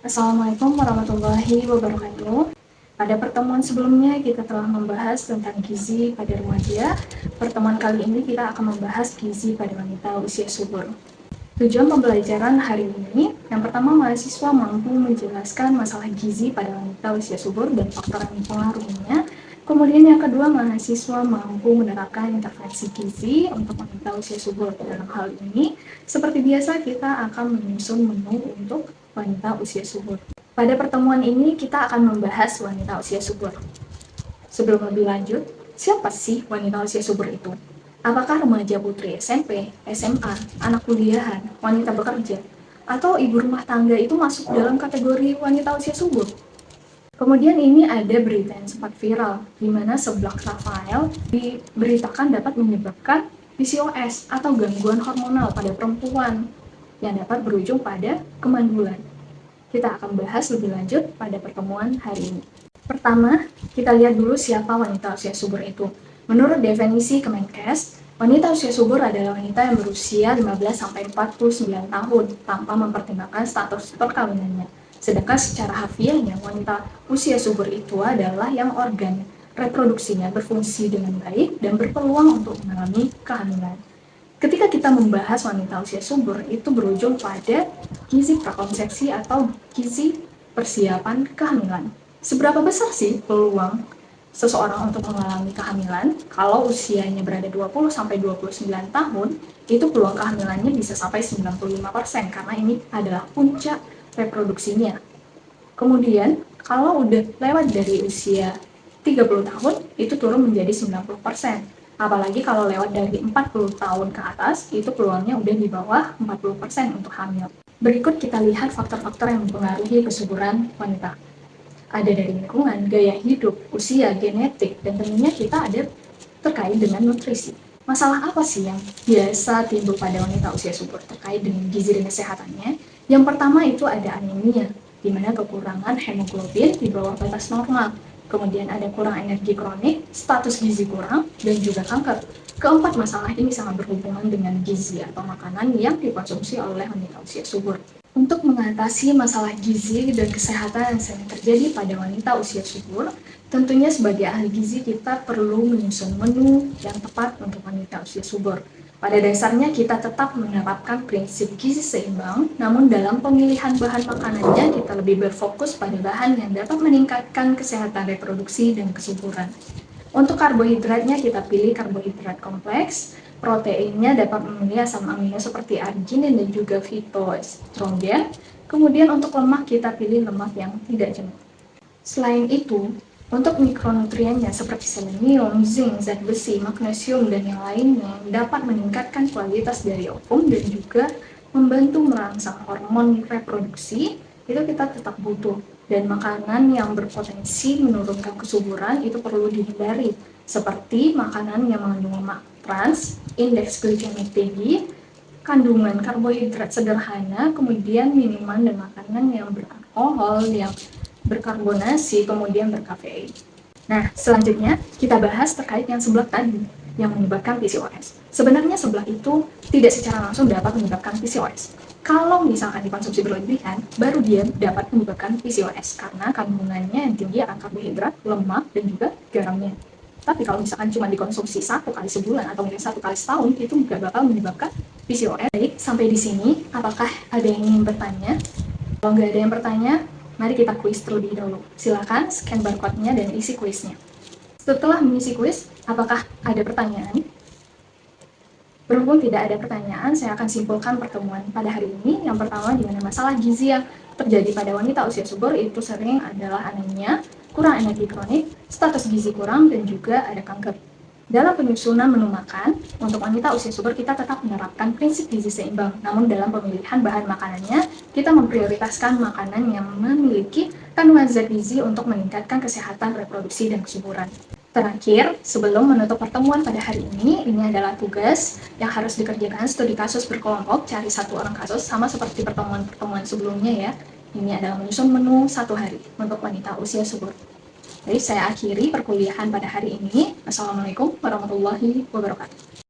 Assalamualaikum warahmatullahi wabarakatuh. Pada pertemuan sebelumnya kita telah membahas tentang gizi pada remaja. Pertemuan kali ini kita akan membahas gizi pada wanita usia subur. Tujuan pembelajaran hari ini, yang pertama mahasiswa mampu menjelaskan masalah gizi pada wanita usia subur dan faktor yang mempengaruhinya. Kemudian yang kedua, mahasiswa mampu menerapkan intervensi gizi untuk wanita usia subur. Dalam hal ini, seperti biasa kita akan menyusun menu untuk wanita usia subur. Pada pertemuan ini kita akan membahas wanita usia subur. Sebelum lebih lanjut, siapa sih wanita usia subur itu? Apakah remaja putri SMP, SMA, anak kuliahan, wanita bekerja, atau ibu rumah tangga itu masuk dalam kategori wanita usia subur? Kemudian ini ada berita yang sempat viral, di mana seblak Rafael diberitakan dapat menyebabkan PCOS atau gangguan hormonal pada perempuan yang dapat berujung pada kemandulan. Kita akan bahas lebih lanjut pada pertemuan hari ini. Pertama, kita lihat dulu siapa wanita usia subur itu. Menurut definisi Kemenkes, wanita usia subur adalah wanita yang berusia 15-49 tahun tanpa mempertimbangkan status perkawinannya. Sedangkan secara harfiahnya, wanita usia subur itu adalah yang organ reproduksinya berfungsi dengan baik dan berpeluang untuk mengalami kehamilan. Ketika kita membahas wanita usia subur, itu berujung pada gizi prakonsepsi atau gizi persiapan kehamilan. Seberapa besar sih peluang seseorang untuk mengalami kehamilan? Kalau usianya berada 20-29 tahun, itu peluang kehamilannya bisa sampai 95% karena ini adalah puncak reproduksinya. Kemudian, kalau udah lewat dari usia 30 tahun, itu turun menjadi 90%. Apalagi kalau lewat dari 40 tahun ke atas, itu peluangnya udah di bawah 40% untuk hamil. Berikut kita lihat faktor-faktor yang mempengaruhi kesuburan wanita. Ada dari lingkungan, gaya hidup, usia, genetik, dan tentunya kita ada terkait dengan nutrisi. Masalah apa sih yang biasa timbul pada wanita usia subur terkait dengan gizi dan kesehatannya? Yang pertama itu ada anemia, di mana kekurangan hemoglobin di bawah batas normal. Kemudian ada kurang energi kronik, status gizi kurang, dan juga kanker. Keempat masalah ini sangat berhubungan dengan gizi atau makanan yang dikonsumsi oleh wanita usia subur. Untuk mengatasi masalah gizi dan kesehatan yang sering terjadi pada wanita usia subur, tentunya sebagai ahli gizi kita perlu menyusun menu yang tepat untuk wanita usia subur. Pada dasarnya kita tetap menerapkan prinsip gizi seimbang, namun dalam pemilihan bahan makanannya kita lebih berfokus pada bahan yang dapat meningkatkan kesehatan reproduksi dan kesuburan. Untuk karbohidratnya kita pilih karbohidrat kompleks, proteinnya dapat memenuhi asam amino seperti arginin dan juga fitoestrogen. Kemudian untuk lemak kita pilih lemak yang tidak jenuh. Selain itu, untuk mikronutriennya seperti selenium, zinc, zat besi, magnesium, dan yang lainnya dapat meningkatkan kualitas dari ovum dan juga membantu merangsang hormon reproduksi, itu kita tetap butuh. Dan makanan yang berpotensi menurunkan kesuburan itu perlu dihindari, seperti makanan yang mengandung lemak trans, indeks glikemik tinggi, kandungan karbohidrat sederhana, kemudian minuman dan makanan yang beralkohol, yang berkarbonasi, kemudian berkafein. Nah, selanjutnya kita bahas terkait yang seblak tadi, yang menyebabkan PCOS. Sebenarnya seblak itu tidak secara langsung dapat menyebabkan PCOS. Kalau misalkan dikonsumsi berlebihan, baru dia dapat menyebabkan PCOS karena kandungannya yang tinggi akan karbohidrat, lemak, dan juga garamnya. Tapi kalau misalkan cuma dikonsumsi 1 kali sebulan atau mungkin 1 kali setahun, itu nggak bakal menyebabkan PCOS. Baik, sampai di sini, apakah ada yang ingin bertanya? Kalau nggak ada yang bertanya, mari kita kuis terlebih dahulu. Silakan scan barcode-nya dan isi kuisnya. Setelah mengisi kuis, apakah ada pertanyaan? Berhubung tidak ada pertanyaan, saya akan simpulkan pertemuan pada hari ini. Yang pertama, di mana masalah gizi yang terjadi pada wanita usia subur itu sering adalah anemia, kurang energi kronik, status gizi kurang, dan juga ada kanker. Dalam penyusunan menu makan, untuk wanita usia subur kita tetap menerapkan prinsip gizi seimbang. Namun dalam pemilihan bahan makanannya, kita memprioritaskan makanan yang memiliki kandungan zat gizi untuk meningkatkan kesehatan reproduksi dan kesuburan. Terakhir, sebelum menutup pertemuan pada hari ini adalah tugas yang harus dikerjakan studi kasus berkelompok, cari 1 orang kasus, sama seperti pertemuan-pertemuan sebelumnya ya. Ini adalah menyusun menu 1 hari untuk wanita usia subur. Jadi saya akhiri perkuliahan pada hari ini. Assalamualaikum warahmatullahi wabarakatuh.